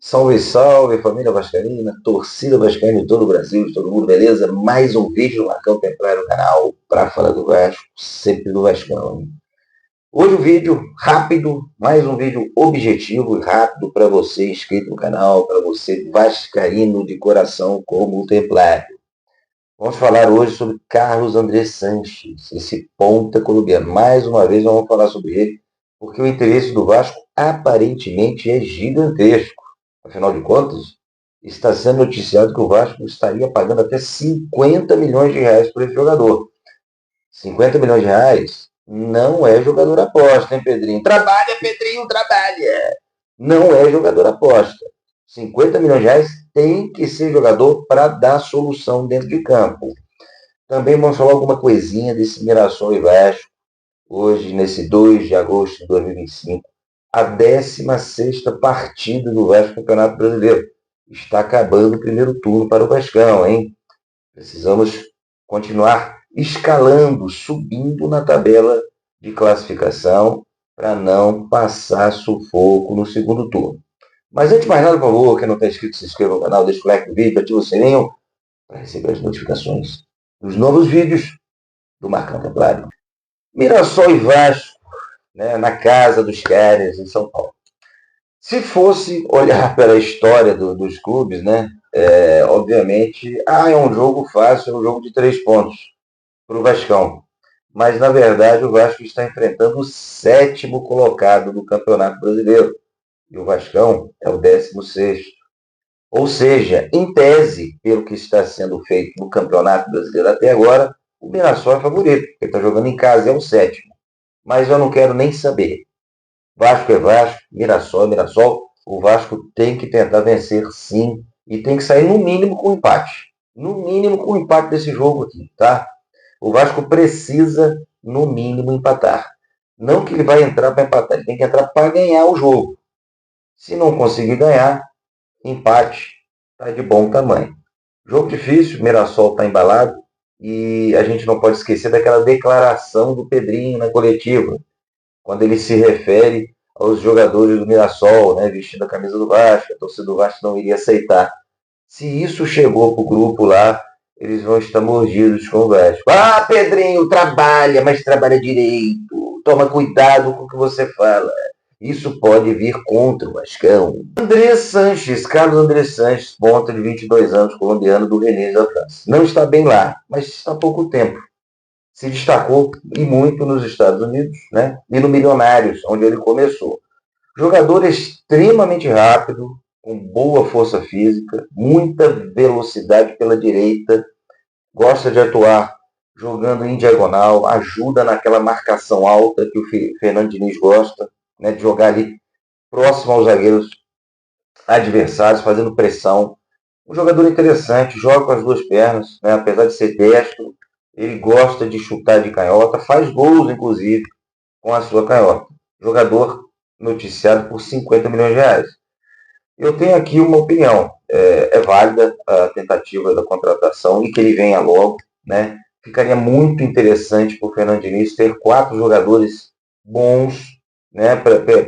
Salve, salve, família vascaína, torcida vascaína de todo o Brasil, de todo mundo, beleza? Mais um vídeo do Marcão Templário no canal para falar do Vasco, sempre do Vascão. Hoje um vídeo rápido, mais um vídeo objetivo e rápido para você inscrito no canal, para você vascaíno de coração como o Templário. Vamos falar hoje sobre Carlos André Sanches, esse ponta colombiano. Mais uma vez vamos falar sobre ele, porque o interesse do Vasco aparentemente é gigantesco. Afinal de contas, está sendo noticiado que o Vasco estaria pagando até 50 milhões de reais por esse jogador. 50 milhões de reais não é jogador aposta, hein, Pedrinho? Trabalha, Pedrinho, trabalha! Não é jogador aposta. 50 milhões de reais tem que ser jogador para dar solução dentro de campo. Também vamos falar alguma coisinha desse Mirassol e Vasco, hoje, nesse 2 de agosto de 2025, a 16ª partida do Vasco no Campeonato Brasileiro. Está acabando o primeiro turno para o Vascão, hein? Precisamos continuar escalando, subindo na tabela de classificação para não passar sufoco no segundo turno. Mas antes de mais nada, por favor, quem não está inscrito, se inscreva no canal, deixa o like no vídeo, ativa o sininho para receber as notificações dos novos vídeos do Marcão Templário. Mirassol e Vasco, né, na casa dos caras, em São Paulo. Se fosse olhar pela história dos clubes, né, obviamente, é um jogo fácil, é um jogo de 3 pontos para o Vascão. Mas, na verdade, o Vasco está enfrentando o 7º colocado do Campeonato Brasileiro. E o Vascão é o 16º. Ou seja, em tese, pelo que está sendo feito no Campeonato Brasileiro até agora, o Mirassol é favorito, porque está jogando em casa, é o 7º. Mas eu não quero nem saber. Vasco é Vasco, Mirassol é Mirassol. O Vasco tem que tentar vencer, sim, e tem que sair no mínimo com empate. No mínimo com empate desse jogo aqui, tá? O Vasco precisa, no mínimo, empatar. Não que ele vai entrar para empatar, ele tem que entrar para ganhar o jogo. Se não conseguir ganhar, empate está de bom tamanho. Jogo difícil, Mirassol está embalado e a gente não pode esquecer daquela declaração do Pedrinho na coletiva, quando ele se refere aos jogadores do Mirassol, né, vestindo a camisa do Vasco, a torcida do Vasco não iria aceitar. Se isso chegou para o grupo lá, eles vão estar mordidos com o Vasco. Ah, Pedrinho, trabalha, mas trabalha direito. Toma cuidado com o que você fala. Isso pode vir contra o Vascão. André Sanches, Carlos André Sanches, ponta de 22 anos, colombiano do Rennes da França. Não está bem lá, mas está há pouco tempo. Se destacou e muito nos Estados Unidos, né? E no Milionários, onde ele começou. Jogador extremamente rápido, com boa força física, muita velocidade pela direita, gosta de atuar jogando em diagonal, ajuda naquela marcação alta que o Fernando Diniz gosta, né, de jogar ali próximo aos zagueiros adversários, fazendo pressão. Um jogador interessante, joga com as duas pernas, né, apesar de ser destro, ele gosta de chutar de canhota, faz gols, inclusive, com a sua canhota. Jogador noticiado por 50 milhões de reais. Eu tenho aqui uma opinião. É válida a tentativa da contratação e que ele venha logo, né? Ficaria muito interessante para o Fernando Diniz ter 4 jogadores bons, né,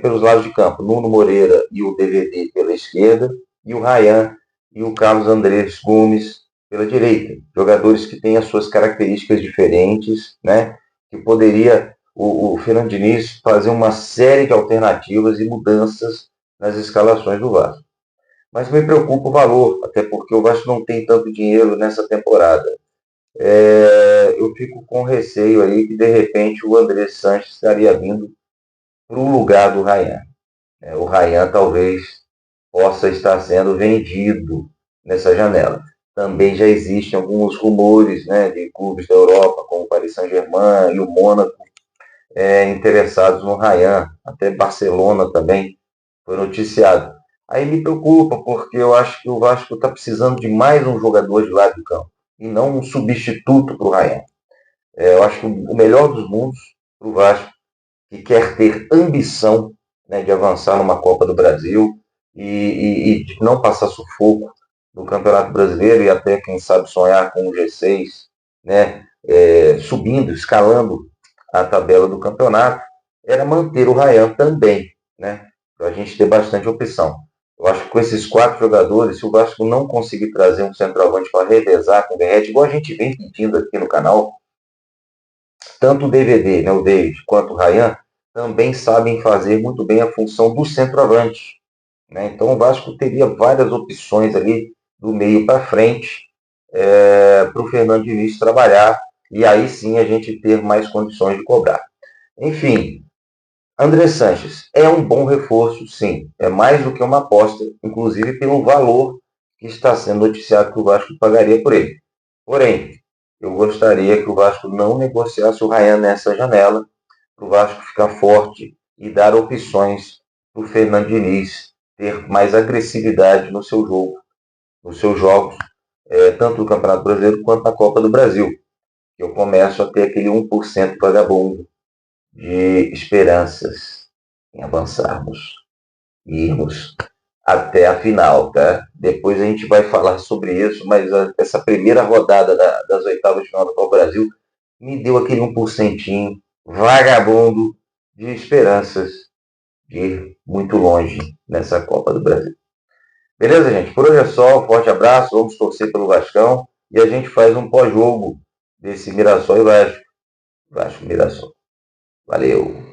pelos lados de campo. Nuno Moreira e o DVD pela esquerda e o Ryan e o Carlos Andrés Gomes pela direita. Jogadores que têm as suas características diferentes, né? Que poderia o Fernando Diniz fazer uma série de alternativas e mudanças nas escalações do Vasco. Mas me preocupa o valor, até porque o Vasco não tem tanto dinheiro nessa temporada. Eu fico com receio aí que, de repente, o André Sanches estaria vindo para o lugar do Ryan. O Ryan talvez possa estar sendo vendido nessa janela. Também já existem alguns rumores, né, de clubes da Europa, como o Paris Saint-Germain e o Mônaco, interessados no Ryan. Até Barcelona também foi noticiado. Aí me preocupa, porque eu acho que o Vasco está precisando de mais um jogador de lado do campo, e não um substituto para o Ryan. Eu acho que o melhor dos mundos para o Vasco, que quer ter ambição, né, de avançar numa Copa do Brasil e de não passar sufoco no Campeonato Brasileiro e até, quem sabe, sonhar com o G6, né, subindo, escalando a tabela do campeonato, era manter o Ryan também, né, para a gente ter bastante opção. Eu acho que com esses 4 jogadores, se o Vasco não conseguir trazer um centroavante para revezar com o Verratti, igual a gente vem pedindo aqui no canal, tanto o DVD, né, o David, quanto o Ryan, também sabem fazer muito bem a função do centroavante. Né? Então o Vasco teria várias opções ali do meio para frente para o Fernando Diniz trabalhar e aí sim a gente ter mais condições de cobrar. Enfim, André Sanches é um bom reforço, sim. É mais do que uma aposta, inclusive pelo valor que está sendo noticiado que o Vasco pagaria por ele. Porém, eu gostaria que o Vasco não negociasse o Ryan nessa janela, para o Vasco ficar forte e dar opções para o Fernando Diniz ter mais agressividade no seu jogo, nos seus jogos, tanto no Campeonato Brasileiro quanto na Copa do Brasil. Eu começo a ter aquele 1% vagabundo de esperanças em avançarmos e irmos até a final, tá? Depois a gente vai falar sobre isso, mas essa primeira rodada das oitavas de final da Copa do Brasil me deu aquele 1% vagabundo de esperanças de ir muito longe nessa Copa do Brasil. Beleza, gente? Por hoje é só. Um forte abraço. Vamos torcer pelo Vascão e a gente faz um pós-jogo desse Mirassol e Vasco. Vasco Mirassol. Valeu!